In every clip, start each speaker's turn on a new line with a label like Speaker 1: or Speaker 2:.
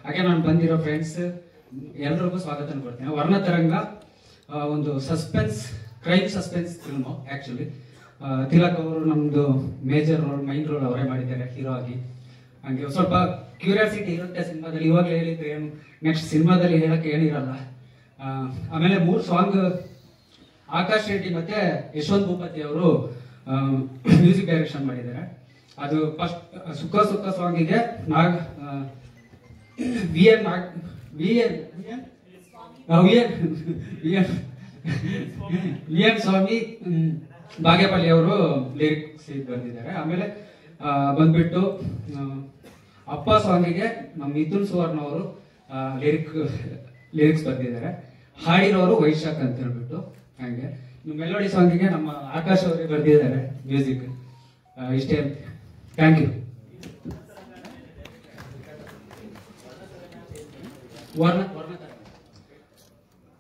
Speaker 1: ಹಾಗೆ ನಾನು ಬಂದಿರೋ ಫ್ರೆಂಡ್ಸ್ ಎಲ್ಲರಿಗೂ ಸ್ವಾಗತ ಕೊಡ್ತೇನೆ. ವರ್ಣತರಂಗ ಒಂದು suspense, crime suspense film. Actually Tilak ಅವರು ನಮ್ಮದು ಮೇಜರ್ ರೋಲ್, ಮೈನ್ ರೋಲ್ ಅವರೇ ಮಾಡಿದ್ದಾರೆ ಹೀರೋ ಆಗಿ. ಹಂಗೆ ಸ್ವಲ್ಪ ಕ್ಯೂರಿಯಾಸಿಟಿ ಇರುತ್ತೆ ಸಿನಿಮಾದಲ್ಲಿ. ಇವಾಗ ಹೇಳಿದ್ರೆ ಏನು, ನೆಕ್ಸ್ಟ್ ಸಿನಿಮಾದಲ್ಲಿ ಹೇಳಕ್ಕೆ ಏನಿರಲ್ಲ. ಆಮೇಲೆ 3 ಸಾಂಗ್ ಆಕಾಶ್ ರೆಡ್ಡಿ ಮತ್ತೆ ಯಶವಂತ್ ಭೂಪತಿ ಅವರು ಮ್ಯೂಸಿಕ್ ಡೈರೆಕ್ಷನ್ ಮಾಡಿದ್ದಾರೆ. ಅದು ಫಸ್ಟ್ ಸುಖ ಸುಖ ಸಾಂಗಿಗೆ ವಿ ಎನ್ ಸ್ವಾಮಿ ಬಾಗೇಪಲ್ಲಿ ಅವರು ಲಿರಿಕ್ಸ್ ಬರೆದಿದ್ದಾರೆ. ಆಮೇಲೆ ಬಂದ್ಬಿಟ್ಟು ಅಪ್ಪ ಸಾಂಗಿಗೆ ನಮ್ಮ ಮಿಥುನ್ ಸುವರ್ಣ ಅವರು ಲಿರಿಕ್ಸ್ ಬರೆದಿದ್ದಾರೆ. ಹಾಡಿರೋರು ವೈಶಾಖ್ ಅಂತ ಹೇಳ್ಬಿಟ್ಟು. ಹಾಗೆ ಮೆಲೋಡಿ ಸಾಂಗಿಗೆ ನಮ್ಮ ಆಕಾಶ್ ಅವರೇ ಬರೆದಿದ್ದಾರೆ ಮ್ಯೂಸಿಕ್. ಇಷ್ಟೇ, ಥ್ಯಾಂಕ್ ಯು.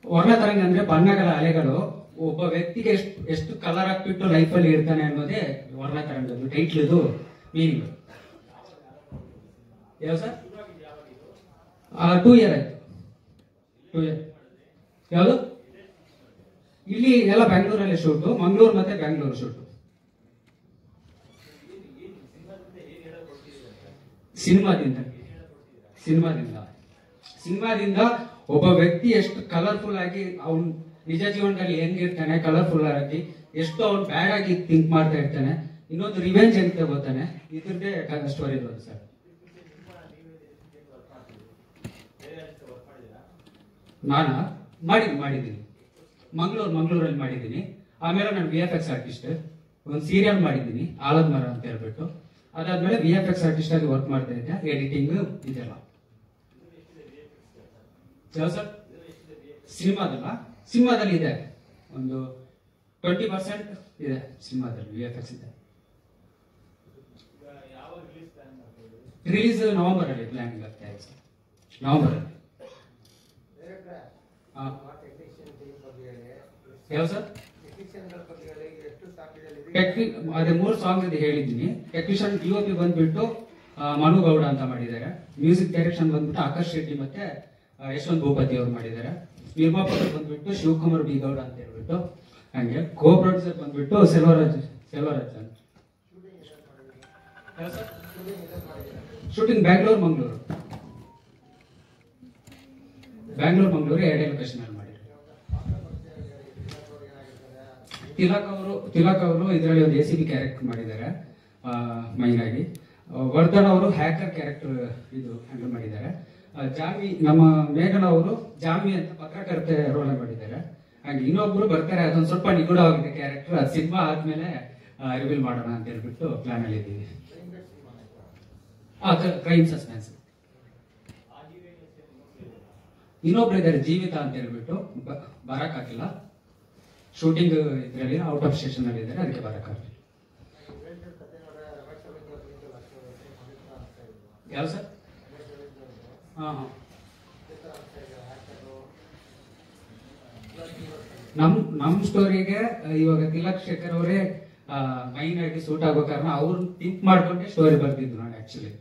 Speaker 1: ವರ್ಣತರಂಗ ಅಂದ್ರೆ ಬಣ್ಣಗಳ ಅಲೆಗಳು. ಒಬ್ಬ ವ್ಯಕ್ತಿಗೆ ಎಷ್ಟು ಕಲರ್ ಹಾಕ್ಬಿಟ್ಟು ಲೈಫಲ್ಲಿ ಇರ್ತಾನೆ ಅನ್ನೋದೇ ವರ್ಣತರಂಗದ್ದು ಟೈಟ್ಲದು ಮೀನಿಂಗ್. ಯಾವ ಸರ್? 2 ಇಯರ್ ಆಯ್ತು. 2 ಇಯರ್. ಯಾವುದು? ಇಲ್ಲಿ ಎಲ್ಲ ಬ್ಯಾಂಗ್ಳೂರಲ್ಲೇ ಶೂಟು, ಮಂಗಳೂರು ಮತ್ತೆ ಬ್ಯಾಂಗ್ಳೂರು ಶೂಟು. ಸಿನಿಮಾದಿಂದ ಒಬ್ಬ ವ್ಯಕ್ತಿ ಎಷ್ಟು ಕಲರ್ಫುಲ್ ಆಗಿ ಅವ್ನು ನಿಜ ಜೀವನದಲ್ಲಿ ಹೆಂಗಿರ್ತಾನೆ, ಕಲರ್ಫುಲ್ ಆಗಿ ಎಷ್ಟು ಅವ್ನು ಬ್ಯಾಡ್ ಆಗಿ ಥಿಂಕ್ ಮಾಡ್ತಾ ಇರ್ತಾನೆ, ಇನ್ನೊಂದು ರಿವೆಂಜ್ ಅಂತ ಗೊತ್ತಾನೆ. ಇದ್ರದ್ದೇ ಸ್ಟೋರಿ ಇರೋದು ಸರ್. ನಾನು ಮಾಡಿದ್ದೀನಿ ಮಂಗಳೂರಲ್ಲಿ ಮಾಡಿದ್ದೀನಿ. ಆಮೇಲೆ ನಾನು VFX ಆರ್ಟಿಸ್ಟ್, ಒಂದು ಸೀರಿಯಲ್ ಮಾಡಿದ್ದೀನಿ ಆಲದ ಮರ ಅಂತ ಹೇಳ್ಬಿಟ್ಟು. ಅದಾದ್ಮೇಲೆ VFX ಆರ್ಟಿಸ್ಟ್ ಆಗಿ ವರ್ಕ್ ಮಾಡ್ತಾ ಇದ್ದೆ, ಎಡಿಟಿಂಗ್ ಇದೆಲ್ಲ. ಯಾವ ಸರ್? ಸಿನಿಮಾದಲ್ಲಿ ಇದೆ ಒಂದು 20% ಇದೆ ಸಿನಿಮಾದಲ್ಲಿ VFX ಇದೆ. ರಿಲೀಸ್ ನವೆಂಬರ್ ಅಲ್ಲಿ ಪ್ಲಾನಿಂಗ್ ಆಗ್ತಾ ಇದೆ ಸರ್. ನವೆಂಬರ್ ಅಲ್ಲಿ. ಯಾವ ಸರ್? ಅದೇ 3 ಸಾಂಗ್ ಇದೆ ಹೇಳಿದ್ದೀನಿ. ಟೆಕ್ನಿಷಿಯನ್ DOP ಬಂದ್ಬಿಟ್ಟು ಮನು ಗೌಡ ಅಂತ ಮಾಡಿದ್ದಾರೆ. ಮ್ಯೂಸಿಕ್ ಡೈರೆಕ್ಷನ್ ಬಂದ್ಬಿಟ್ಟು ಆಕಾಶ್ ರೆಡ್ಡಿ ಮತ್ತೆ ಯಶವಂತ್ ಭೂಪತಿ ಅವರು ಮಾಡಿದ್ದಾರೆ. ನಿರ್ಮಾಪಕರು ಬಂದ್ಬಿಟ್ಟು ಶಿವಕುಮಾರ್ ಬಿ ಗೌಡ ಅಂತ ಹೇಳ್ಬಿಟ್ಟು. ಹಂಗೆ ಕೋ ಪ್ರೊಡ್ಯೂಸರ್ ಬಂದ್ಬಿಟ್ಟು ಸೆಲ್ವರಾಜ್ ಅಂತ. ಶೂಟಿಂಗ್ ಬ್ಯಾಂಗ್ಳೂರು ಮಂಗಳೂರು 2 ಲೊಕೇಶನ್ ಅಲ್ಲಿ ಮಾಡಿದ್ರು. ತಿಲಕ್ ಅವರು ಇದರಲ್ಲಿ ಒಂದು ACP ಕ್ಯಾರೆಕ್ಟರ್ ಮಾಡಿದ್ದಾರೆ ಮೈನ್ ಆಗಿ. ವರ್ಧನ್ ಅವರು ಹ್ಯಾಕರ್ ಕ್ಯಾರೆಕ್ಟರ್ ಇದು ಹ್ಯಾಂಡಲ್ ಮಾಡಿದ್ದಾರೆ. ಜಾಮಿ ನಮ್ಮ ಮೇಘನ ಅವರು ಜಾಮಿ ಅಂತ ಪತ್ರಕರ್ತೆ ರೋಲ್ ಮಾಡಿದ್ದಾರೆ. ಹಾಗೆ ಇನ್ನೊಬ್ರು ಬರ್ತಾರೆ, ಅದೊಂದು ಸ್ವಲ್ಪ ನಿಗೂಢವಾಗಿದೆ ಕ್ಯಾರೆಕ್ಟರ್. ಅದು ಸಿನಿಮಾ ಆದ್ಮೇಲೆ ರಿವೀಲ್ ಮಾಡೋಣ ಅಂತ ಹೇಳ್ಬಿಟ್ಟು ಪ್ಲಾನ್ ಅಲ್ಲಿ ಇದ್ದೀವಿ. Crime suspense. ಇನ್ನೊಬ್ರು ಇದ್ದಾರೆ ಜೀವಿತ ಅಂತ ಹೇಳ್ಬಿಟ್ಟು, ಬರಕ್ ಆಗಿಲ್ಲ. ಶೂಟಿಂಗ್ ಇದರಲ್ಲಿ ಔಟ್ ಆಫ್ ಸ್ಟೇಷನ್ ಅಲ್ಲಿ ಇದ್ದಾರೆ, ಅದಕ್ಕೆ ಬರಕ್ ಆಗಿಲ್ಲ. ಯಾವ ಸರ್? ನಮ್ ಸ್ಟೋರಿಗೆ ಇವಾಗ ತಿಲಕ್ ಶೇಖರ್ ಅವರೇ ಮೈನ್ ಆಗಿ ಸೂಟ್ ಆಗೋ ಕಾರಣ ಅವ್ರು ಥಿಂಕ್ ಮಾಡ್ಕೊಂಡೆ ಸ್ಟೋರಿ ಬರ್ತಿದ್ರು ನಾನು ಆಕ್ಚುಲಿ.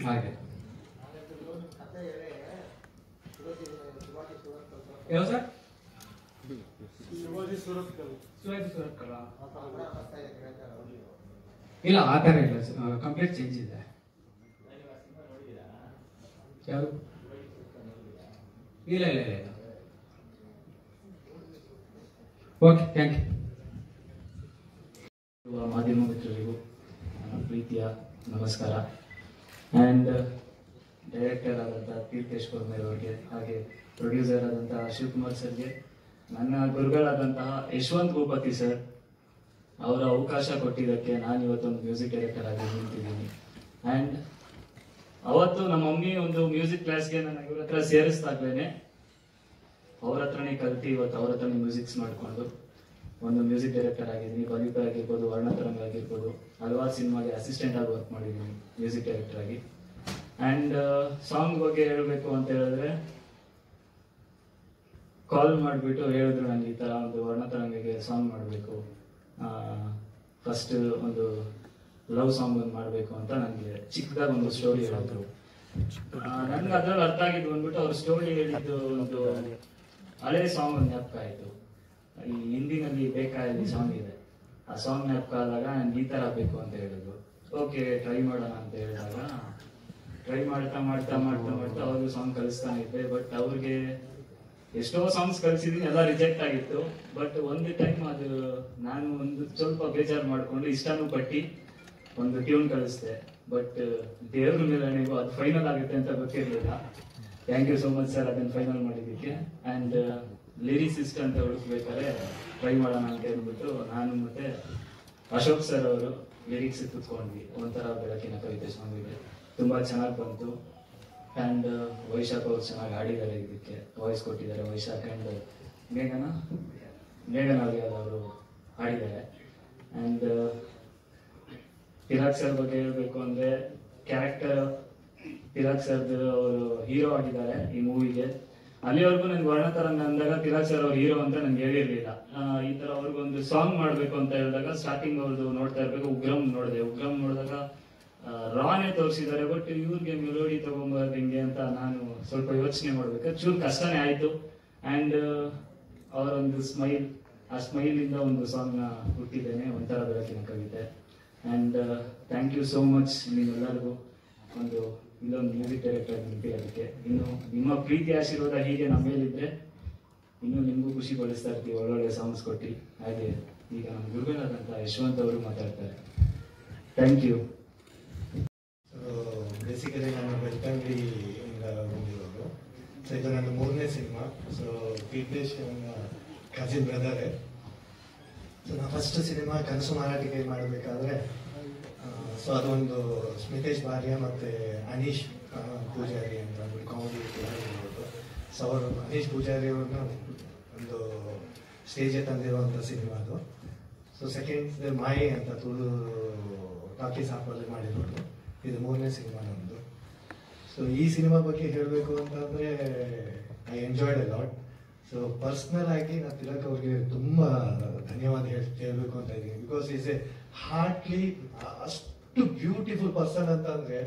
Speaker 1: ಹಾಗೆ ಯಾವ ಸರ್? ಶಿವಾಜಿ ಸುರತ್ಕಲ್ ಇಲ್ಲ, ಆ ತರ ಇಲ್ಲ, ಕಂಪ್ಲೀಟ್ ಚೇಂಜ್ ಇದೆ. ಯಾವುದು? ಇಲ್ಲ. Okay, thank you.
Speaker 2: ಮಾಧ್ಯಮ ಮಿತ್ರರಿಗೂ ನನ್ನ ಪ್ರೀತಿಯ ನಮಸ್ಕಾರ. ಆ್ಯಂಡ್ ಡೈರೆಕ್ಟರ್ ಆದಂಥ ತೀರ್ಥೇಶ್ ಕೊರ್ಮೇರ್ ಅವ್ರಿಗೆ, ಹಾಗೆ ಪ್ರೊಡ್ಯೂಸರ್ ಆದಂತಹ ಶಿವಕುಮಾರ್ ಸರ್ಗೆ, ನನ್ನ ಗುರುಗಳಾದಂತಹ ಯಶವಂತ್ ಭೂಪತಿ ಸರ್ ಅವರ ಅವಕಾಶ ಕೊಟ್ಟಿದ್ದಕ್ಕೆ ನಾನು ಇವತ್ತೊಂದು ಮ್ಯೂಸಿಕ್ ಡೈರೆಕ್ಟರ್ ಆಗಿ ನಿಂತಿದ್ದೀನಿ. ಆ್ಯಂಡ್ ಅವತ್ತು ನಮ್ಮ ಮಮ್ಮಿ ಒಂದು ಮ್ಯೂಸಿಕ್ ಕ್ಲಾಸ್ಗೆ ನನ್ನ ಇವ್ರ ಹತ್ರ ಸೇರಿಸ್ದಾಗ್ಲೇನೆ ಅವ್ರ ಹತ್ರನೇ ಕಲ್ತು ಇವತ್ತು ಅವ್ರ ಹತ್ರನೇ ಮ್ಯೂಸಿಕ್ಸ್ ಮಾಡಿಕೊಂಡು ಒಂದು ಮ್ಯೂಸಿಕ್ ಡೈರೆಕ್ಟರ್ ಆಗಿದ್ದೀನಿ. ಬಲಿಪ ಆಗಿರ್ಬೋದು, ವರ್ಣತರಂಗ ಆಗಿರ್ಬೋದು, ಹಲವಾರು ಸಿನಿಮಾಗೆ ಅಸಿಸ್ಟೆಂಟ್ ಆಗಿ ವರ್ಕ್ ಮಾಡಿದ್ದೀನಿ ಮ್ಯೂಸಿಕ್ ಡೈರೆಕ್ಟರ್ ಆಗಿ. ಆ್ಯಂಡ್ ಸಾಂಗ್ ಬಗ್ಗೆ ಹೇಳಬೇಕು ಅಂತ ಹೇಳಿದ್ರೆ, ಕಾಲ್ ಮಾಡಿಬಿಟ್ಟು ಹೇಳಿದ್ರು ನನಗೆ ಈ ಥರ ಒಂದು ವರ್ಣತರಂಗಗೆ ಸಾಂಗ್ ಮಾಡಬೇಕು, ಫಸ್ಟ್ ಒಂದು ಲವ್ ಸಾಂಗ್ ಒಂದು ಮಾಡಬೇಕು ಅಂತ ನನಗೆ ಚಿಕ್ಕದಾಗಿ ಒಂದು ಸ್ಟೋರಿ ಹೇಳಿದ್ರು. ನನ್ಗೆ ಅದ್ರಲ್ಲಿ ಅರ್ಥ ಆಗಿದ್ದು ಬಂದ್ಬಿಟ್ಟು ಅವ್ರ ಸ್ಟೋರಿ ಹೇಳಿದ್ದು ಒಂದು ಹಳೆ ಸಾಂಗ್ ಒಂದು ಜ್ಞಾಪಕ ಆಯ್ತು. ಈ ಹಿಂದಿನಲ್ಲಿ ಬೇಕಾಯಲ್ಲಿ ಸಾಂಗ್ ಇದೆ, ಆ ಸಾಂಗ್ ಜ್ಞಾಪಕ ಆದಾಗ ನನ್ಗೆ ಈ ತರ ಬೇಕು ಅಂತ ಹೇಳಿದ್ರು. ಓಕೆ ಟ್ರೈ ಮಾಡೋಣ ಅಂತ ಹೇಳಿದಾಗ ಟ್ರೈ ಮಾಡ್ತಾ ಮಾಡ್ತಾ ಮಾಡ್ತಾ ಮಾಡ್ತಾ ಅವ್ರಿಗೂ ಸಾಂಗ್ ಕಲಿಸ್ತಾನೆ ಇದ್ದೆ. ಬಟ್ ಅವ್ರಿಗೆ ಎಷ್ಟೋ ಸಾಂಗ್ಸ್ ಕಲಿಸಿದೀನಿ, ಎಲ್ಲ ರಿಜೆಕ್ಟ್ ಆಗಿತ್ತು. ಬಟ್ ಒಂದು ಟೈಮ್ ಅದು ನಾನು ಒಂದು ಸ್ವಲ್ಪ ಬೇಜಾರು ಮಾಡ್ಕೊಂಡು ಇಷ್ಟನೂ ಪಟ್ಟಿ ಒಂದು ಟ್ಯೂನ್ ಕಳಿಸ್ದೆ. ಬಟ್ ದೇವ್ರ ಮೇಲೆ ನೀವು ಅದು ಫೈನಲ್ ಆಗುತ್ತೆ ಅಂತ ಗೊತ್ತಿರಲಿಲ್ಲ. Thank you so much sir ಅದನ್ನು ಫೈನಲ್ ಮಾಡಿದ್ದಕ್ಕೆ. ಆ್ಯಂಡ್ ಲಿರಿಸಿಸ್ಟ್ ಅಂತ ಹುಡುಕ್ಬೇಕಾದ್ರೆ ಟ್ರೈ ಮಾಡೋಣ ಅಂತ ಹೇಳ್ಬಿಟ್ಟು ನಾನು ಮತ್ತೆ ಅಶೋಕ್ ಸರ್ ಅವರು ಲಿರಿಕ್ಸ್ ಕುತ್ಕೊಂಡ್ವಿ. ಒಂಥರ ಬೆಳಕಿನ ಕವಿತೆ ಸಾಂಗಿಗೆ ತುಂಬ ಚೆನ್ನಾಗಿ ಬಂತು. ಆ್ಯಂಡ್ ವೈಶಾಖ್ ಅವರು ಚೆನ್ನಾಗಿ ಹಾಡಿದ್ದಾರೆ, ಇದಕ್ಕೆ ವಾಯ್ಸ್ ಕೊಟ್ಟಿದ್ದಾರೆ. ವೈಶಾಖ್ ಆ್ಯಂಡ್ ಮೇಘನ್ ಅವ್ರಿಗೆ ಅವರು ಹಾಡಿದ್ದಾರೆ. ಆ್ಯಂಡ್ ಪಿರಾಗ್ ಸರ್ ಬಗ್ಗೆ ಹೇಳ್ಬೇಕು ಅಂದ್ರೆ ಕ್ಯಾರೆಕ್ಟರ್ ಪಿರಾಗ್ ಸರ್ದು ಅವರು ಹೀರೋ ಆಗಿದ್ದಾರೆ ಈ ಮೂವಿಗೆ. ಅಲ್ಲಿವರೆಗೂ ನನ್ಗೆ ವರ್ಣತರಂಗ ಅಂದಾಗ ಪಿರಾಗ್ ಸರ್ ಅವ್ರ ಹೀರೋ ಅಂತ ನನ್ಗೆ ಹೇಳಿರ್ಲಿಲ್ಲ. ಈ ತರ ಅವ್ರಿಗೊಂದು ಸಾಂಗ್ ಮಾಡ್ಬೇಕು ಅಂತ ಹೇಳಿದಾಗ ಸ್ಟಾರ್ಟಿಂಗ್ ಅವ್ರದ್ದು ನೋಡ್ತಾ ಇರ್ಬೇಕು. ಉಗ್ರಂ ನೋಡಿದಾಗ ರಾನೇ ತೋರಿಸಿದ್ದಾರೆ. ಬಟ್ ಇವ್ರಿಗೆ ಮೆಲೋಡಿ ತಗೊಂಬಾರ್ದು ಹಿಂಗೆ ಅಂತ ನಾನು ಸ್ವಲ್ಪ ಯೋಚನೆ ಮಾಡ್ಬೇಕು. ಚೂರು ಕಷ್ಟನೇ ಆಯ್ತು. ಅಂಡ್ ಅವರೊಂದು ಸ್ಮೈಲ್, ಆ ಸ್ಮೈಲ್ ಇಂದ ಒಂದು ಸಾಂಗ್ ನ ಹುಟ್ಟಿದ್ದೇನೆ, ಒಂಥರ ಬೆಳಕಿನ ಕವಿತೆ. And thank you so much ನೀವೆಲ್ಲರಿಗೂ ಒಂದು ಇಲ್ಲೊಂದು ಮ್ಯೂಸಿಕ್ ಡೈರೆಕ್ಟರ್ ನಿಂತಿರೋದಕ್ಕೆ. ಇನ್ನು ನಿಮ್ಮ ಪ್ರೀತಿ ಆಶೀರ್ವಾದ ಹೀಗೆ ನಮ್ಮ ಮೇಲಿದ್ರೆ ಇನ್ನು ನಿಮಗೂ ಖುಷಿ ಪಡಿಸ್ತಾ ಇರ್ತೀವಿ ಒಳ್ಳೊಳ್ಳೆ ಸಾಂಗ್ಸ್ ಕೊಟ್ಟು. ಹಾಗೆ ಈಗ ನಮ್ಮ ಗುರುಗಳಾದಂಥ ಯಶವಂತ್ ಅವರು ಮಾತಾಡ್ತಾರೆ. Thank you.
Speaker 3: ಬೇಸಿಕಲಿ ನಾನು ಬೆಳ್ತಂಗಡಿಯಿಂದ ಬಂದಿರೋದು. ಸೊ ಇದು ನನ್ನ 3ನೇ ಸಿನಿಮಾ. ಸೊ ತೀರ್ಥೇಶ್ ಕಜಿನ್ ಬ್ರದರೇ. ಸೊ ನಾನು ಫಸ್ಟ್ ಸಿನಿಮಾ ಕನಸು ಮಾರಾಟಿಕೆ ಮಾಡಬೇಕಾದ್ರೆ ಸೊ ಅದೊಂದು ಸ್ಮಿತೇಶ್ ಭಾರ್ಯ ಮತ್ತು ಅನೀಶ್ ಪೂಜಾರಿ ಅಂತ ಕಾಮಿಡಿ ಇರೋದು. ಸೊ ಅವರು ಅನೀಶ್ ಪೂಜಾರಿ ಅವ್ರನ್ನ ಒಂದು ಸ್ಟೇಜಿಗೆ ತಂದಿರುವಂಥ ಸಿನಿಮಾ ಅದು. ಸೊ ಸೆಕೆಂಡ್ ಮಾಯಿ ಅಂತ ತುಳು ಟಾಕೀಸ್ ಆಪಲ್ಲಿ ಮಾಡಿರೋದು. ಇದು 3ನೇ ಸಿನಿಮಾ ನಮ್ಮದು. ಸೊ ಈ ಸಿನಿಮಾ ಬಗ್ಗೆ ಹೇಳಬೇಕು ಅಂತಂದರೆ I enjoyed A lot. So personal ಆಗಿ ನಾನು ತಿಲಕ್ ಅವ್ರಿಗೆ ತುಂಬ ಧನ್ಯವಾದ ಹೇಳಬೇಕು ಅಂತ ಇದ್ದೀನಿ. ಬಿಕಾಸ್ ಈಸ್ ಎ ಹಾರ್ಟ್ಲಿ ಅಷ್ಟು ಬ್ಯೂಟಿಫುಲ್ ಪರ್ಸನ್ ಅಂತ ಅಂದರೆ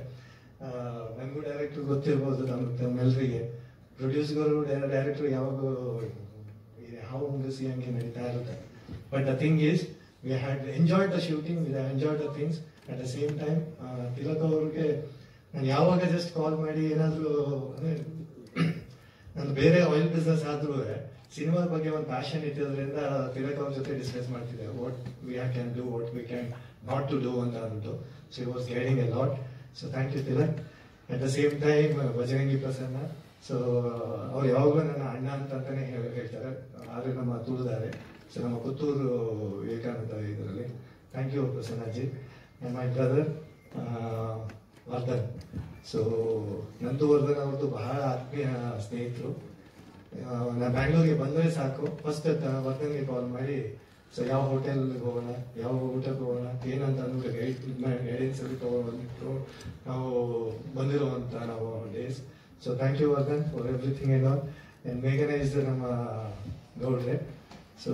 Speaker 3: ನನಗೂ ಡೈರೆಕ್ಟ್ರು ಗೊತ್ತಿರ್ಬೋದು, ನಮ್ಮೆಲ್ಲರಿಗೆ ಪ್ರೊಡ್ಯೂಸರ್ಗಳು ಡೈರೆಕ್ಟ್ರು ಯಾವಾಗೂ ಹಾವು ಮುಂಗಿಸಿ ಹಂಗೆ ನಡೀತಾ ಇರುತ್ತೆ. But the thing is we had enjoyed the shooting, we had enjoyed the things. At the same time Tilak ಅವ್ರಿಗೆ ನಾನು ಯಾವಾಗ ಜಸ್ಟ್ ಕಾಲ್ ಮಾಡಿ ಏನಾದರೂ ಅಂದರೆ ನಾನು ಬೇರೆ ಆಯಿಲ್ ಬಿಸ್ನೆಸ್ ಆದ್ರೂ ಸಿನಿಮಾದ ಬಗ್ಗೆ ಒಂದು ಪ್ಯಾಷನ್ ಇಟ್ಟಿರೋದ್ರಿಂದ ತಿಲಕ್ ಅವ್ರ ಜೊತೆ ಡಿಸ್ಕಸ್ ಮಾಡ್ತಿದ್ದೆ what we can do, what we can not to do ಅಂತ ಅಂದ್ಬಿಟ್ಟು. So it was guiding a lot. So thank you Tilak. At the same time Bajrangi Prasanna. So ಅವ್ರು ಯಾವಾಗಲೂ ನನ್ನ ಅಣ್ಣ ಅಂತಾನೆ ಹೇಳ್ತಾರೆ. ಆದರೆ ನಮ್ಮ ತುಳಿದಾರೆ. ಸೊ ನಮ್ಮ ಪುತ್ತೂರು ವಿವೇಕಾನಂದ ಇದರಲ್ಲಿ. ಥ್ಯಾಂಕ್ ಯು ಪ್ರಸನ್ನಾಜಿ. And my brother Vardhan. So ನಂದು ವರ್ಧನ್ ಅವ್ರದ್ದು ಬಹಳ ಆತ್ಮೀಯ ಸ್ನೇಹಿತರು. ನಾನು ಬ್ಯಾಂಗ್ಳೂರಿಗೆ ಬಂದರೆ ಸಾಕು ಫಸ್ಟ್ ವರ್ಧನ್ಗೆ ಕಾಲ್ ಮಾಡಿ ಸೊ ಯಾವ ಹೋಟೆಲ್ಗೆ ಹೋಗೋಣ, ಯಾವ ಊಟಕ್ಕೆ ಹೋಗೋಣ, ಏನಂತ ಅಂದ್ಬಿಟ್ಟು ಗೈಡೆನ್ಸಲ್ಲಿ ತಗೊಂಡ್ಬಂದ್ಬಿಟ್ಟು ನಾವು ಬಂದಿರುವಂಥ ನಾವು days. So thank you Vardhan for everything and all. And ಮೇಘನಾ ಇಸ್ ನಮ್ಮ ಗೌಡ್ರೆ. So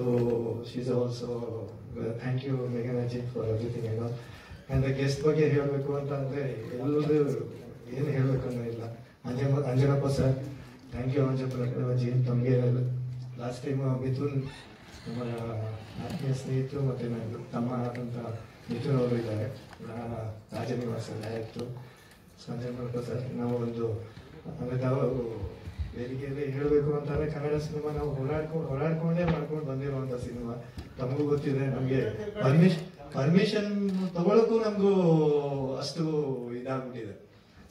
Speaker 3: she is also thank you ಮೇಘನಾಜಿ for everything and all. And guest ಬಗ್ಗೆ ಹೇಳಬೇಕು ಅಂತ ಅಂದರೆ ಎಲ್ಲರೂ ಏನು ಹೇಳಬೇಕನ್ನೋ ಇಲ್ಲ. ಅಂಜನಪ್ಪ ಸರ್, ಥ್ಯಾಂಕ್ ಯು ಅಂಜನಪ್ಪಾಜಿ. ತಮಗೆ ಲಾಸ್ಟ್ ಟೈಮ್ ಮಿಥುನ್ ನಮ್ಮ ಆತ್ಮೀಯ ಸ್ನೇಹಿತರು ಮತ್ತು ನನ್ನ ತಮ್ಮ ಆದಂಥ ಮಿಥುನ್ ಅವರು ಇದ್ದಾರೆ, ರಾಜನಿವಾಸ ಡೈರೆಕ್ಟ್ರು. ಸೊ ಅಂಜನಪ್ಪ ಸರ್, ನಾವು ಒಂದು ಅಂದರೆ ನಾವು ವೇದಿಕೆಯಲ್ಲಿ ಹೇಳಬೇಕು ಅಂತಂದರೆ ಕನ್ನಡ ಸಿನಿಮಾ ನಾವು ಹೋರಾಡ್ಕೊಂಡೇ ಮಾಡ್ಕೊಂಡು ಬಂದಿರುವಂಥ ಸಿನಿಮಾ. ತಮಗೂ ಗೊತ್ತಿದೆ, ನಮಗೆ ಪರ್ಮಿಷನ್ ತಗೊಳ್ಳೋಕ್ಕೂ ನಮಗೂ ಅಷ್ಟು ಇದಾಗ್ಬಿಟ್ಟಿದೆ.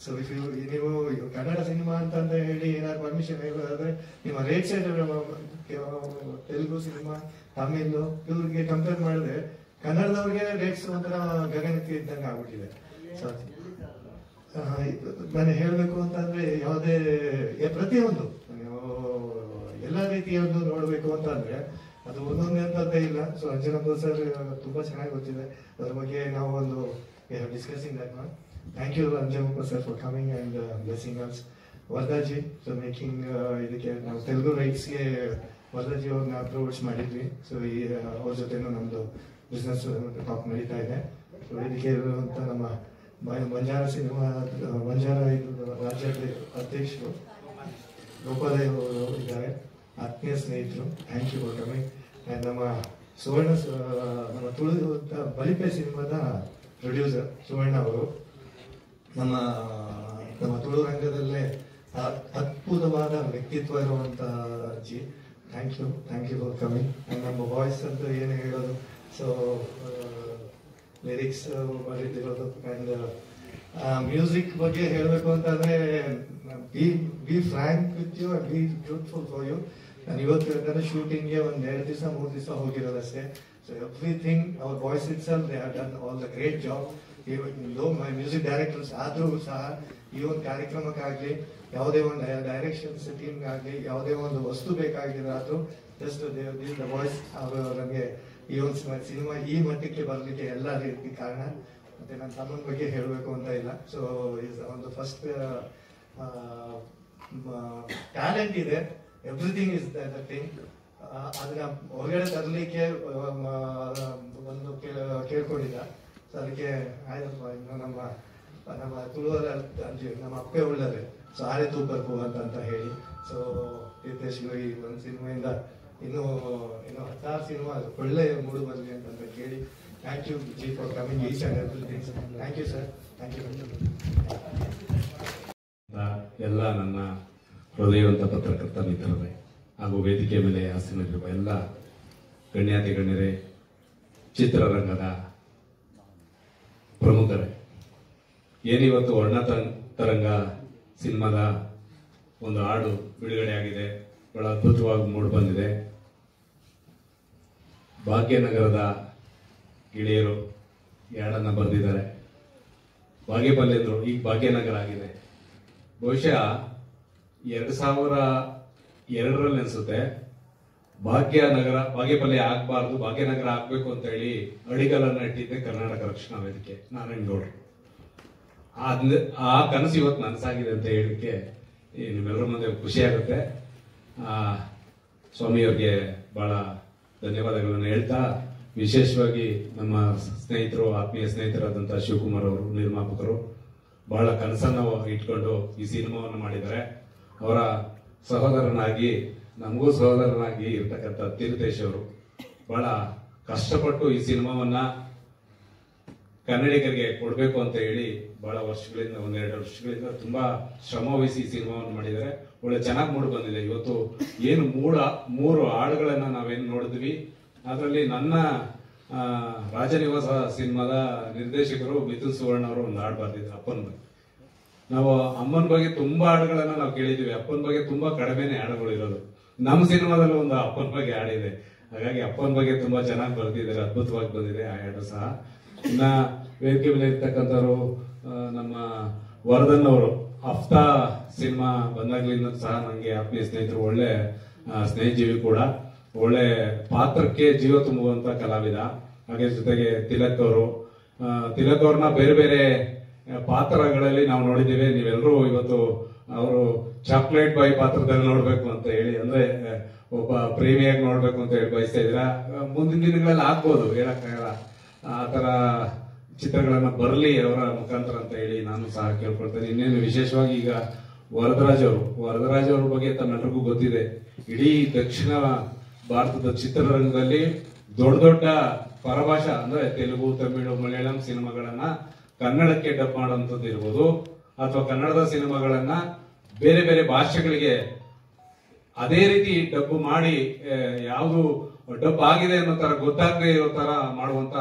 Speaker 3: ಸೊ ಇಫ್ ನೀವು ಕನ್ನಡ ಸಿನಿಮಾ ಅಂತ ಹೇಳಿ ಏನಾದ್ರು ಪರ್ಮಿಷನ್ ಹೇಳೋದಾದ್ರೆ ನಿಮ್ಮ rate side Telugu cinema, Tamil ಇವ್ರಿಗೆ ಕಂಪೇರ್ ಮಾಡಿದ್ರೆ ಕನ್ನಡದವ್ರಿಗೆ ರೇಟ್ಸ್ ಒಂಥರ ಗಗನಕ್ಕೆ ಇದ್ದಂಗೆ ಆಗ್ಬಿಟ್ಟಿದೆ. ಸೊ ನಾನು ಹೇಳಬೇಕು ಅಂತಂದ್ರೆ ಯಾವುದೇ ಪ್ರತಿಯೊಂದು ಎಲ್ಲ ರೀತಿಯದ್ದು ನೋಡಬೇಕು ಅಂತಂದ್ರೆ ಅದು ಒಂದೊಂದೇ ಅಂತದ್ದೇ ಇಲ್ಲ. ಸೊ ಅಂಜನಪ್ಪ ಸರ್ ತುಂಬಾ ಚೆನ್ನಾಗಿ ಗೊತ್ತಿದೆ ಅದ್ರ ಬಗ್ಗೆ. ನಾವು ಒಂದು discussing that one. Thank you Anjanappa sir for coming and blessing us. ವರ್ಧಾಜಿ ಸೊ ಮೇಕಿಂಗ್ ಇದಕ್ಕೆ ನಾವು ತೆಲುಗು ರೈಟ್ಸ್ಗೆ ವರ್ಧಾಜಿ ಅವ್ರನ್ನ ಅಪ್ರೋಚ್ ಮಾಡಿದ್ವಿ. ಸೊ ಅವ್ರ ಜೊತೆನೂ ನಮ್ಮದು ಬಿಸ್ನೆಸ್ ಟಾಕ್ ನಡೀತಾ ಇದೆ. ಸೊ ಇದಕ್ಕೆ ಇರುವಂಥ ನಮ್ಮ ಬಂಜಾರ ಸಿನಿಮಾ ಬಂಜಾರ ರಾಜ್ಯದ ಅಧ್ಯಕ್ಷರು ಗೋಪಾಲಯ್ಯ ಅವರು ಇದ್ದಾರೆ, ಆತ್ಮೀಯ ಸ್ನೇಹಿತರು. Thank you for coming. ನಮ್ಮ ಸುವರ್ಣ ನಮ್ಮ ತುಳು ಬಲಿಪೆ ಸಿನಿಮಾದ ಪ್ರೊಡ್ಯೂಸರ್ ಸುವರ್ಣ ಅವರು, ನಮ್ಮ ತುಳು ರಂಗದಲ್ಲೇ ಅದ್ಭುತವಾದ ವ್ಯಕ್ತಿತ್ವ ಇರುವಂತ ಅಜ್ಜಿ. Thank you for coming. ನಮ್ಮ ವಾಯ್ಸ್ ಅಂತ ಏನು ಹೇಳೋದು, ಸೊ ಲಿರಿಕ್ಸ್ ಬರೀತಿರೋದು ಅಂಡ್ ಮ್ಯೂಸಿಕ್ ಬಗ್ಗೆ ಹೇಳಬೇಕು ಅಂತಂದ್ರೆ be frank with you and be truthful for you. ನಾನು ಇವತ್ತು ಯಾಕಂದ್ರೆ ಶೂಟಿಂಗ್ಗೆ ಒಂದು 2 ದಿವಸ 3 ದಿವಸ ಹೋಗಿರೋದಷ್ಟೇ. So everything our voice itself they have done all the great job. ಲೋ ಮೈ ಮ್ಯೂಸಿಕ್ ಡೈರೆಕ್ಟರ್ಸ್ ಆದ್ರೂ ಸಹ ಈ ಒಂದು ಕಾರ್ಯಕ್ರಮಕ್ಕಾಗ್ಲಿ, ಯಾವುದೇ ಒಂದು ಡೈರೆಕ್ಷನ್ಸ್ ಟೀಮ್ಗಾಗ್ಲಿ, ಯಾವುದೇ ಒಂದು ವಸ್ತು ಬೇಕಾಗಿದ್ರಾದ್ರೂ ಜಸ್ಟ್ ದ ವಾಯ್ಸ್ ಅವರು ನಮಗೆ ಈ ಒಂದು ಸಿನಿಮಾ ಈ ಮಟ್ಟಕ್ಕೆ ಬರಲಿಕ್ಕೆ ಎಲ್ಲ ರೀತಿ ಕಾರಣ. ಮತ್ತೆ ನನ್ನ ತಮ್ಮನ ಬಗ್ಗೆ ಹೇಳಬೇಕು ಅಂತ ಇಲ್ಲ. ಸೊ ಇಸ್ ಒಂದು ಫಸ್ಟ್ ಟ್ಯಾಲೆಂಟ್ ಇದೆ, ಎವ್ರಿಥಿಂಗ್ ಇಸ್ ದ ಥಿಂಗ್. ಅದನ್ನ ಹೊರಗಡೆ ತರಲಿಕ್ಕೆ ಒಂದು ಕೇಳ್ಕೊಂಡಿದ್ದ. ಸೊ ಅದಕ್ಕೆ ಆಯ್ತಪ್ಪ, ಇನ್ನು ನಮ್ಮ ತುಳುವರ ನಮ್ಮ ಅಪ್ಪೆ ಉಳ್ಳರೆ, ಸೊ ಆರೆ ತೂಪರ್ಪು ಅಂತ ಹೇಳಿ. ಸೊ ತೀರ್ಥೇಶ್ ಈ ಒಂದು ಸಿನಿಮಾಯಿಂದ ಇನ್ನು 16 ಸಿನಿಮಾ ಒಳ್ಳೆ ಮೂಡು ಬರಲಿ ಅಂತ ಕೇಳಿ. Thank you ji for coming each and everything. Thank you sir, thank you.
Speaker 4: ಎಲ್ಲ ನನ್ನ ಹೃದಯವಂತ ಪತ್ರಕರ್ತ ಮಿತ್ರರೇ ಹಾಗೂ ವೇದಿಕೆ ಮೇಲೆ ಆಸೀನರಿರುವ ಎಲ್ಲ ಗಣ್ಯಾತಿ ಗಣ್ಯರೇ, ಚಿತ್ರರಂಗದ ಪ್ರಮುಖರೇ, ಏನಿವತ್ತು ವರ್ಣತರಂಗ ಸಿನಿಮಾದ ಒಂದು ಹಾಡು ಬಿಡುಗಡೆ ಆಗಿದೆ, ಬಹಳ ಅದ್ಭುತವಾಗಿ ಮೂಡಿ ಬಂದಿದೆ. ಭಾಗ್ಯನಗರದ ಗೆಳೆಯರು ಹಾಡನ್ನ ಬರೆದಿದ್ದಾರೆ. ಬಾಗೇಪಲ್ಲಿ ಅಂದ್ರು, ಈಗ ಭಾಗ್ಯನಗರ ಆಗಿದೆ. ಬಹುಶಃ 2002ರಲ್ಲಿ ಅನ್ಸುತ್ತೆ ಬಾಗೇಪಲ್ಲಿ ಆಗ್ಬಾರ್ದು, ಭಾಗ್ಯನಗರ ಆಗ್ಬೇಕು ಅಂತ ಹೇಳಿ ಅಡಿಗಲನ್ನ ಇಟ್ಟಿದ್ದೆ ಕರ್ನಾಟಕ ರಕ್ಷಣಾ ವೇದಿಕೆ, ನಾರಾಯಣಗೌಡರು. ಆ ಕನಸು ಇವತ್ತು ನನಸಾಗಿದೆ ಅಂತ ಹೇಳಿಕ್ಕೆ ನಿಮ್ಮೆಲ್ಲರ ಮುಂದೆ ಖುಷಿ ಆಗುತ್ತೆ. ಸ್ವಾಮಿಯವ್ರಿಗೆ ಬಹಳ ಧನ್ಯವಾದಗಳನ್ನು ಹೇಳ್ತಾ, ವಿಶೇಷವಾಗಿ ನಮ್ಮ ಸ್ನೇಹಿತರು, ಆತ್ಮೀಯ ಸ್ನೇಹಿತರಾದಂತಹ ಶಿವಕುಮಾರ್ ಅವರು, ನಿರ್ಮಾಪಕರು, ಬಹಳ ಕನಸನ್ನು ಇಟ್ಕೊಂಡು ಈ ಸಿನಿಮಾವನ್ನು ಮಾಡಿದ್ದಾರೆ. ಅವರ ಸಹೋದರನಾಗಿ, ನಮಗೂ ಸಹೋದರನಾಗಿ ಇರ್ತಕ್ಕಂಥ ತೀರ್ಥೇಶ್ ಅವರು ಬಹಳ ಕಷ್ಟಪಟ್ಟು ಈ ಸಿನಿಮಾವನ್ನ ಕನ್ನಡಿಗರಿಗೆ ಕೊಡಬೇಕು ಅಂತ ಹೇಳಿ ಬಹಳ ವರ್ಷಗಳಿಂದ, 1-2 ವರ್ಷಗಳಿಂದ ತುಂಬಾ ಶ್ರಮ ವಹಿಸಿ ಈ ಸಿನಿಮಾವನ್ನು ಮಾಡಿದ್ದಾರೆ. ಒಳ್ಳೆ ಚೆನ್ನಾಗಿ ಮೂಡಿ ಬಂದಿದೆ. ಇವತ್ತು ಏನು 3 ಹಾಡುಗಳನ್ನ ನಾವೇನು ನೋಡಿದ್ವಿ, ಅದರಲ್ಲಿ ನನ್ನ ರಾಜನಿವಾಸ ಸಿನಿಮಾದ ನಿರ್ದೇಶಕರು ಮಿಥುನ್ ಸುವರ್ಣ ಅವರು ಒಂದು ಹಾಡು ಬರ್ತಿದ್ರು ಅಪ್ಪನ ಬಗ್ಗೆ. ನಾವು ಅಮ್ಮನ ಬಗ್ಗೆ ತುಂಬಾ ಹಾಡುಗಳನ್ನ ನಾವು ಕೇಳಿದ್ವಿ, ಅಪ್ಪನ ಬಗ್ಗೆ ತುಂಬಾ ಕಡಿಮೆನೆ ಹಾಡುಗಳು ಇರೋದು. ನಮ್ಮ ಸಿನಿಮಾದಲ್ಲಿ ಒಂದು ಅಪ್ಪನ ಬಗ್ಗೆ ಹಾಡಿದೆ, ಹಾಗಾಗಿ ಅಪ್ಪನ ಬಗ್ಗೆ ತುಂಬಾ ಚೆನ್ನಾಗಿ ಬರ್ತಿದ್ದಾರೆ, ಅದ್ಭುತವಾಗಿ ಬಂದಿದೆ ಆ ಹಾಡು ಸಹ. ಇನ್ನ ವೇದಿಕೆ ಮೇಲೆ ಇರ್ತಕ್ಕಂಥವ್ರು ನಮ್ಮ ವರ್ಧನ್ ಅವರು, ಹಫ್ತಾ ಸಿನಿಮಾ ಬಂದಾಗ್ಲಿಂದ ಸಹ ನಂಗೆ ಆತ್ಮೀಯ ಸ್ನೇಹಿತರು, ಒಳ್ಳೆ ಸ್ನೇಹಜೀವಿ ಕೂಡ, ಒಳ್ಳೆ ಪಾತ್ರಕ್ಕೆ ಜೀವ ತುಂಬುವಂತ ಕಲಾವಿದ. ಹಾಗೆ ಜೊತೆಗೆ ತಿಲಕ್ ಅವ್ರನ್ನ ಬೇರೆ ಬೇರೆ ಪಾತ್ರಗಳಲ್ಲಿ ನಾವು ನೋಡಿದ್ದೀವಿ. ನೀವೆಲ್ಲರೂ ಇವತ್ತು ಅವರು ಚಾಕ್ಲೇಟ್ ಬಾಯ್ ಪಾತ್ರದಲ್ಲಿ ನೋಡ್ಬೇಕು ಅಂತ ಹೇಳಿ, ಅಂದ್ರೆ ಒಬ್ಬ ಪ್ರೇಮಿಯಾಗಿ ನೋಡ್ಬೇಕು ಅಂತ ಹೇಳಿ ಬಯಸ್ತಾ ಇದ್ರ. ಮುಂದಿನ ದಿನಗಳಲ್ಲಿ ಆಗ್ಬೋದು, ಹೇಳಕ್ಕಾಗಲ್ಲ. ಆ ತರ ಚಿತ್ರಗಳನ್ನ ಬರಲಿ ಅವರ ಮುಖಾಂತರ ಅಂತ ಹೇಳಿ ನಾನು ಸಹ ಕೇಳ್ಕೊಳ್ತೇನೆ. ಇನ್ನೇನು ವಿಶೇಷವಾಗಿ ಈಗ ವರದರಾಜ್ ಅವ್ರ ಬಗ್ಗೆ ತಮ್ಮೆಲ್ಲರಿಗೂ ಗೊತ್ತಿದೆ. ಇಡೀ ದಕ್ಷಿಣ ಭಾರತದ ಚಿತ್ರರಂಗದಲ್ಲಿ ದೊಡ್ಡ ಪರಭಾಷಾ ಅಂದ್ರೆ ತೆಲುಗು, ತಮಿಳು, ಮಲಯಾಳಂ ಸಿನಿಮಾಗಳನ್ನ ಕನ್ನಡಕ್ಕೆ ಡಬ್ ಮಾಡುವಂಥದ್ದು ಇರ್ಬೋದು, ಅಥವಾ ಕನ್ನಡದ ಸಿನಿಮಾಗಳನ್ನ ಬೇರೆ ಬೇರೆ ಭಾಷೆಗಳಿಗೆ ಅದೇ ರೀತಿ ಡಬ್ ಮಾಡಿ ಯಾವುದು ಡಬ್ ಆಗಿದೆ ಅನ್ನೋ ತರ ಗೊತ್ತಾಗದೆ ಇರೋ ತರ ಮಾಡುವಂತ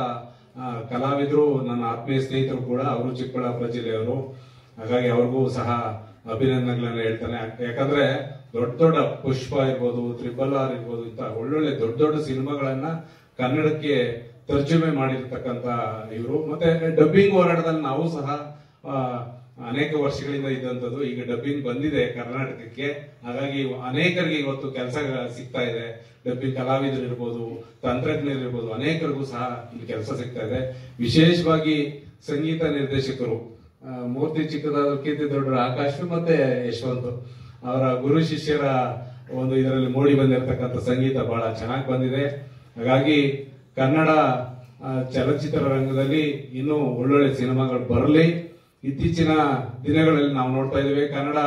Speaker 4: ಕಲಾವಿದರು ನನ್ನ ಆತ್ಮೀಯ ಸ್ನೇಹಿತರು ಕೂಡ. ಅವರು ಚಿಕ್ಕಬಳ್ಳಾಪುರ ಜಿಲ್ಲೆಯವರು, ಹಾಗಾಗಿ ಅವ್ರಿಗೂ ಸಹ ಅಭಿನಂದನೆಗಳನ್ನ ಹೇಳ್ತಾನೆ. ಯಾಕಂದ್ರೆ ದೊಡ್ಡ ಪುಷ್ಪ ಇರ್ಬೋದು, RRR ಇರ್ಬೋದು, ಇಂತ ಒಳ್ಳೊಳ್ಳೆ ದೊಡ್ಡ ಸಿನಿಮಾಗಳನ್ನ ಕನ್ನಡಕ್ಕೆ ತರ್ಜುಮೆ ಮಾಡಿರ್ತಕ್ಕಂತ ಇವರು. ಮತ್ತೆ ಡಬ್ಬಿಂಗ್ ಹೋರಾಟದಲ್ಲಿ ನಾವು ಸಹ ಅನೇಕ ವರ್ಷಗಳಿಂದ ಇದ್ದಂಥದ್ದು. ಈಗ ಡಬ್ಬಿಂಗ್ ಬಂದಿದೆ ಕರ್ನಾಟಕಕ್ಕೆ, ಹಾಗಾಗಿ ಅನೇಕರಿಗೆ ಇವತ್ತು ಕೆಲಸ ಸಿಗ್ತಾ ಇದೆ. ಡಬ್ಬಿಂಗ್ ಕಲಾವಿದರು ಇರ್ಬೋದು, ತಂತ್ರಜ್ಞರು ಇರ್ಬೋದು, ಅನೇಕರಿಗೂ ಸಹ ಇಲ್ಲಿ ಕೆಲಸ ಸಿಗ್ತಾ ಇದೆ. ವಿಶೇಷವಾಗಿ ಸಂಗೀತ ನಿರ್ದೇಶಕರು ಮೂರ್ತಿ ಚಿಕ್ಕದಾದ್ರು, ಕೀರ್ತಿ ದೊಡ್ಡರು, ಆಕಾಶ್ ಮತ್ತೆ ಯಶವಂತ್ ಅವರ ಗುರು ಶಿಷ್ಯರ ಒಂದು ಇದರಲ್ಲಿ ಮೂಡಿ ಬಂದಿರತಕ್ಕಂಥ ಸಂಗೀತ ಬಹಳ ಚೆನ್ನಾಗಿ ಬಂದಿದೆ. ಹಾಗಾಗಿ ಕನ್ನಡ ಚಲನಚಿತ್ರ ರಂಗದಲ್ಲಿ ಇನ್ನೂ ಒಳ್ಳೊಳ್ಳೆ ಸಿನಿಮಾಗಳು ಬರಲಿ. ಇತ್ತೀಚಿನ ದಿನಗಳಲ್ಲಿ ನಾವು ನೋಡ್ತಾ ಇದ್ದೇವೆ. ಕನ್ನಡ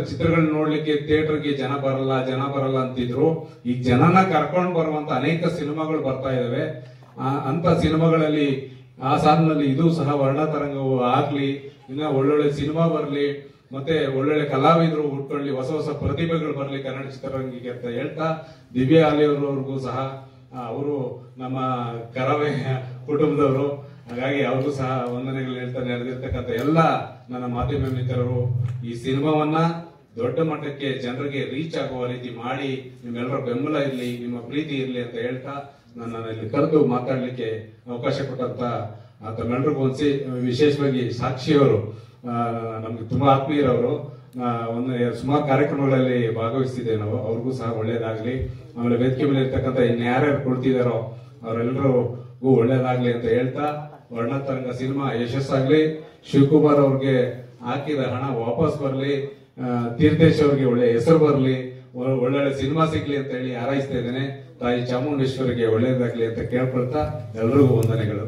Speaker 4: ಚಿತ್ರಗಳನ್ನ ನೋಡ್ಲಿಕ್ಕೆ ಥಿಯೇಟರ್ಗೆ ಜನ ಬರಲ್ಲ ಅಂತಿದ್ರು. ಈಗ ಜನನ ಕರ್ಕೊಂಡು ಬರುವಂತ ಅನೇಕ ಸಿನಿಮಾಗಳು ಬರ್ತಾ ಇದಾವೆ. ಅಂತ ಸಿನಿಮಾಗಳಲ್ಲಿ ಆ ಸಾಲಿನಲ್ಲಿ ಇದು ಸಹ ವರ್ಣತರಂಗವು ಆಗ್ಲಿ, ಇನ್ನ ಒಳ್ಳೊಳ್ಳೆ ಸಿನಿಮಾ ಬರ್ಲಿ, ಮತ್ತೆ ಒಳ್ಳೊಳ್ಳೆ ಕಲಾವಿದರು ಹುಟ್ಕೊಳ್ಳಿ, ಹೊಸ ಹೊಸ ಪ್ರತಿಭೆಗಳು ಬರ್ಲಿ ಕನ್ನಡ ಚಿತ್ರರಂಗಕ್ಕೆ ಅಂತ ಹೇಳ್ತಾ, ದಿವ್ಯಾ ಅಲಿಯವ್ರವ್ರಿಗೂ ಸಹ ಅವರು ನಮ್ಮ ಕರಾವೆ ಕುಟುಂಬದವರು, ಹಾಗಾಗಿ ಅವ್ರಿಗೂ ಸಹ ವಂದನೆಗಳು ಹೇಳ್ತಾ ನಡೆದಿರ್ತಕ್ಕಂಥ ಎಲ್ಲ ನನ್ನ ಮಾಧ್ಯಮ ಮಿತ್ರರು ಈ ಸಿನಿಮಾವನ್ನ ದೊಡ್ಡ ಮಟ್ಟಕ್ಕೆ ಜನರಿಗೆ ರೀಚ್ ಆಗುವ ರೀತಿ ಮಾಡಿ ನಿಮ್ಮೆಲ್ಲರ ಬೆಂಬಲ ಇರಲಿ, ನಿಮ್ಮ ಪ್ರೀತಿ ಇರಲಿ ಅಂತ ಹೇಳ್ತಾ ನನ್ನನ್ನು ಇಲ್ಲಿ ಕರೆದು ಮಾತಾಡ್ಲಿಕ್ಕೆ ಅವಕಾಶ ಕೊಟ್ಟಂತ ತಮ್ಮೆಲ್ಲರಿಗೂ ವಿಶೇಷವಾಗಿ ಸಾಕ್ಷಿಯವರು ನಮ್ಗೆ ತುಂಬಾ ಆತ್ಮೀಯರವರು. ಸುಮಾರು ಕಾರ್ಯಕ್ರಮಗಳಲ್ಲಿ ಭಾಗವಹಿಸ್ತಿದ್ದೇವೆ ನಾವು. ಅವ್ರಿಗೂ ಸಹ ಒಳ್ಳೇದಾಗ್ಲಿ. ಆಮೇಲೆ ವೇದಿಕೆ ಮೇಲೆ ಇರ್ತಕ್ಕಂಥ ಇನ್ಯಾರ್ಯಾರು ಕೊಡ್ತಿದಾರೋ ಅವರೆಲ್ಲರಿಗೂ ಒಳ್ಳೇದಾಗ್ಲಿ ಅಂತ ಹೇಳ್ತಾ, ವರ್ಣತರಂಗ ಸಿನಿಮಾ ಯಶಸ್ಸಾಗ್ಲಿ, ಶಿವಕುಮಾರ್ ಅವ್ರಿಗೆ ಹಾಕಿದ ಹಣ ವಾಪಸ್ ಬರ್ಲಿ, ತೀರ್ಥೇಶ್ ಅವ್ರಿಗೆ ಒಳ್ಳೆ ಹೆಸರು ಬರ್ಲಿ, ಒಳ್ಳೊಳ್ಳೆ ಸಿನಿಮಾ ಸಿಗ್ಲಿ ಅಂತ ಹೇಳಿ ಹಾರೈಸ್ತಾ ಇದ್ದೇನೆ. ತಾಯಿ ಚಾಮುಂಡೇಶ್ವರಿಗೆ ಒಳ್ಳೇದಾಗ್ಲಿ ಅಂತ ಕೇಳ್ಕೊಳ್ತಾ ಎಲ್ರಿಗೂ ವಂದನೆಗಳು.